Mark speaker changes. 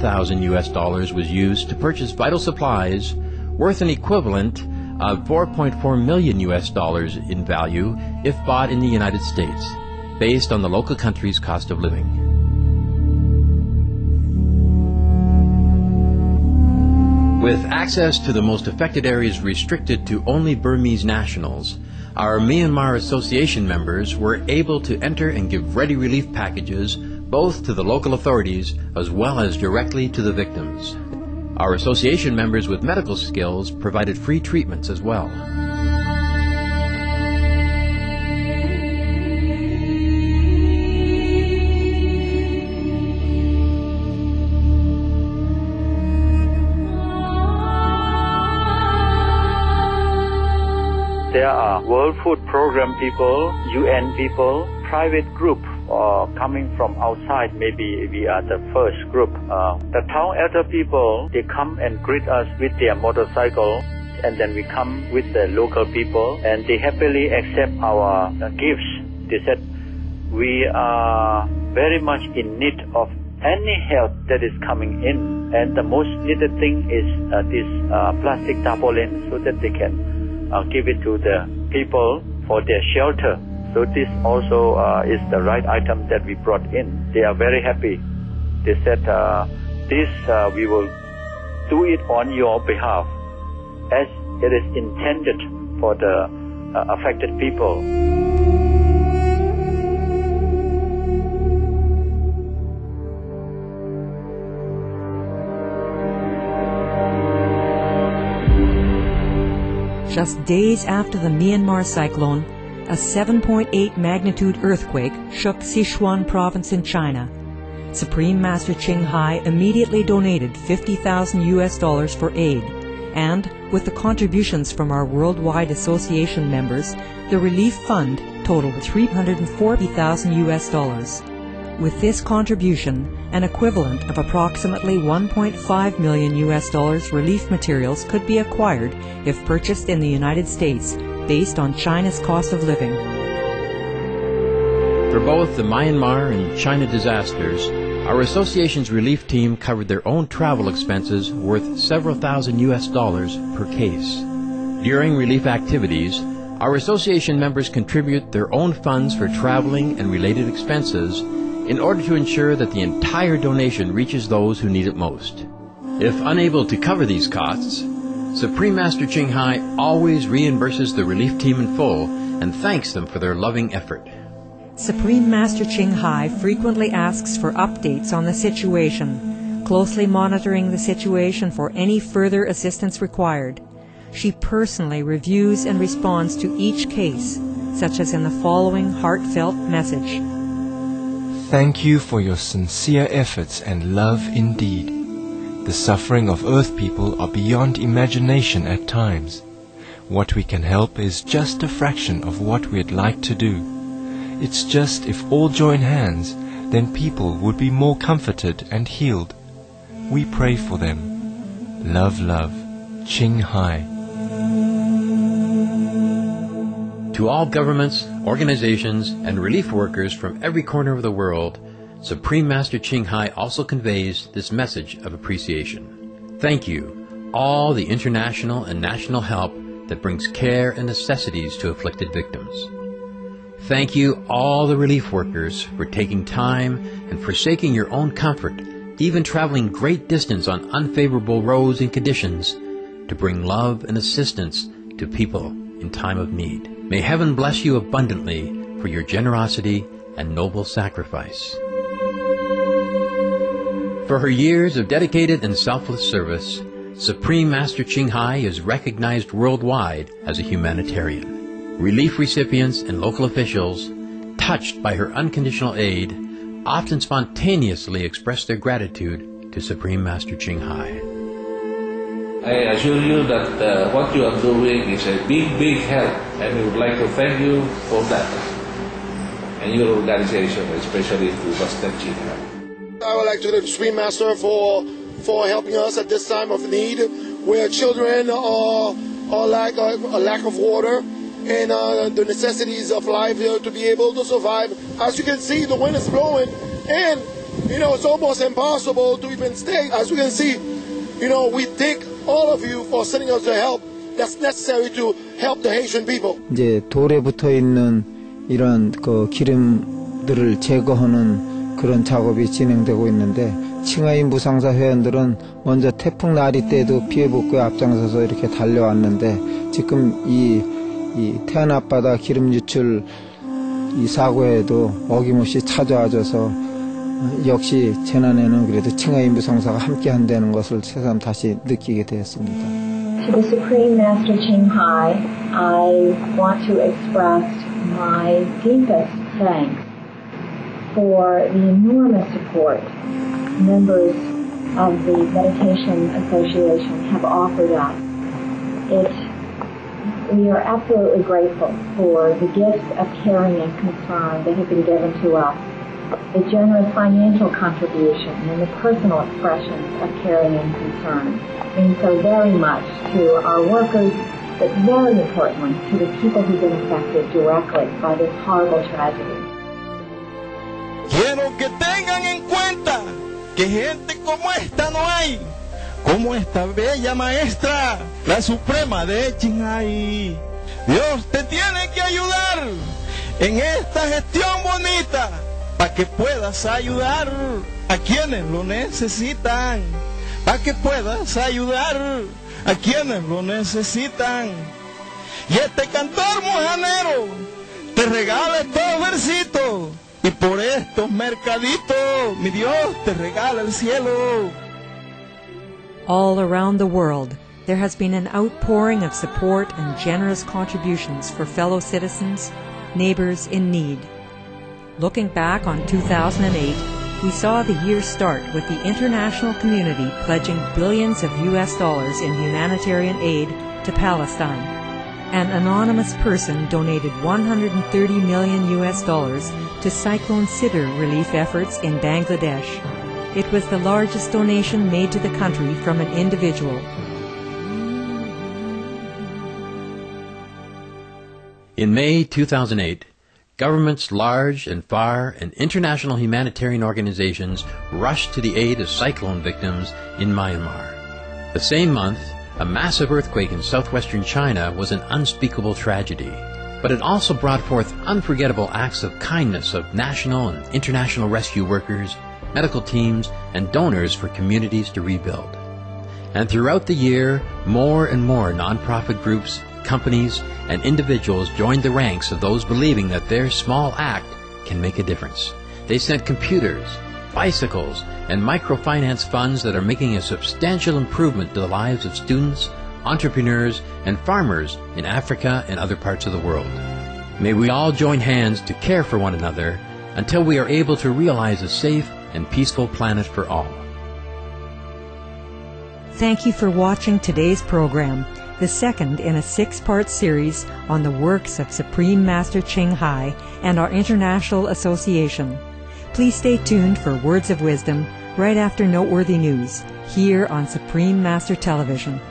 Speaker 1: $100,000 US was used to purchase vital supplies worth an equivalent of $4.4 million US in value if bought in the United States, based on the local country's cost of living. With access to the most affected areas restricted to only Burmese nationals, our Myanmar Association members were able to enter and give ready relief packages both to the local authorities as well as directly to the victims. Our association members with medical skills provided free treatments as well.
Speaker 2: There are World Food Program people, UN people, private group coming from outside. Maybe we are the first group. The town elder people, they come and greet us with their motorcycle, and then we come with the local people, and they happily accept our gifts. They said, we are very much in need of any help that is coming in, and the most needed thing is this plastic tarpaulin, so that they can give it to the people for their shelter. So this also is the right item that we brought in. They are very happy. They said, we will do it on your behalf, as it is intended for the affected people.
Speaker 3: Just days after the Myanmar cyclone, a 7.8 magnitude earthquake shook Sichuan province in China. Supreme Master Ching immediately donated $50,000 for aid, and with the contributions from our worldwide association members, the relief fund totaled $340,000. With this contribution, an equivalent of approximately $1.5 million relief materials could be acquired if purchased in the United States, based on China's cost of living.
Speaker 1: For both the Myanmar and China disasters, our association's relief team covered their own travel expenses worth several thousand US per case. During relief activities, our association members contribute their own funds for traveling and related expenses in order to ensure that the entire donation reaches those who need it most. If unable to cover these costs, Supreme Master Ching always reimburses the relief team in full and thanks them for their loving effort.
Speaker 3: Supreme Master Ching frequently asks for updates on the situation, closely monitoring the situation for any further assistance required. She personally reviews and responds to each case, such as in the following heartfelt message.
Speaker 4: Thank you for your sincere efforts and love indeed. The suffering of Earth people are beyond imagination at times. What we can help is just a fraction of what we'd like to do. It's just if all join hands, then people would be more comforted and healed. We pray for them. Love, love, Ching Hai.
Speaker 1: To all governments, organizations, and relief workers from every corner of the world, Supreme Master Ching also conveys this message of appreciation. Thank you, all the international and national help that brings care and necessities to afflicted victims. Thank you, all the relief workers, for taking time and forsaking your own comfort, even traveling great distance on unfavorable roads and conditions, to bring love and assistance to people in time of need. May heaven bless you abundantly for your generosity and noble sacrifice. For her years of dedicated and selfless service, Supreme Master Ching is recognized worldwide as a humanitarian. Relief recipients and local officials, touched by her unconditional aid, often spontaneously express their gratitude to Supreme Master Ching
Speaker 5: I assure you that what you are doing is a big, big help, and we would like to thank you for that, and your organization, especially to Master Ching.
Speaker 6: I would like to thank the Supreme Master for helping us at this time of need, where children are a lack of water and the necessities of life to be able to survive. As you can see, the wind is blowing, and it's almost impossible to even stay. As we can see, we thank all of you for sending us the help that's necessary to help the Haitian people.
Speaker 7: 이제 돌에 붙어 있는 이런 그 기름들을 제거하는 그런 작업이 진행되고 있는데 칭하이 무상사 회원들은 먼저 태풍 나리 때도 피해 복구에 앞장서서 이렇게 달려왔는데 지금 이 태안 앞바다 기름 유출 이 사고에도 어김없이 찾아와줘서 역시 재난에는 그래도 칭하이 무상사가 함께 한다는 것을 새삼 다시 느끼게 되었습니다.
Speaker 8: To the Supreme Master Ching Hai, I want to express my deepest thanks for the enormous support members of the Meditation Association have offered us. We are absolutely grateful for the gifts of caring and concern that have been given to us, the generous financial contribution and the personal expressions of caring and concern mean so very much to our workers, but very importantly to the people who've been affected directly by this horrible tragedy.
Speaker 9: Quiero que tengan en cuenta que gente como esta no hay, como esta bella maestra, la suprema de Qinghai. Dios te tiene que ayudar en esta gestión bonita para que puedas ayudar a quienes lo necesitan, para que puedas ayudar a quienes lo necesitan. Y este cantor mojanero te regala estos versitos y por estos mercaditos mi Dios te regala el cielo.
Speaker 3: All around the world, there has been an outpouring of support and generous contributions for fellow citizens, neighbors in need. Looking back on 2008, we saw the year start with the international community pledging billions of US dollars in humanitarian aid to Palestine. An anonymous person donated 130 million US dollars to Cyclone Sidr relief efforts in Bangladesh. It was the largest donation made to the country from an individual.
Speaker 1: In May 2008, governments large and far and international humanitarian organizations rushed to the aid of cyclone victims in Myanmar. The same month, a massive earthquake in southwestern China was an unspeakable tragedy, but it also brought forth unforgettable acts of kindness of national and international rescue workers, medical teams, and donors for communities to rebuild. And throughout the year, more and more nonprofit groups, companies, and individuals joined the ranks of those believing that their small act can make a difference. They sent computers, bicycles, and microfinance funds that are making a substantial improvement to the lives of students, entrepreneurs, and farmers in Africa and other parts of the world. May we all join hands to care for one another until we are able to realize a safe and peaceful planet for all.
Speaker 3: Thank you for watching today's program, the second in a 6-part series on the works of Supreme Master Ching Hai and our international association. Please stay tuned for Words of Wisdom right after Noteworthy News here on Supreme Master Television.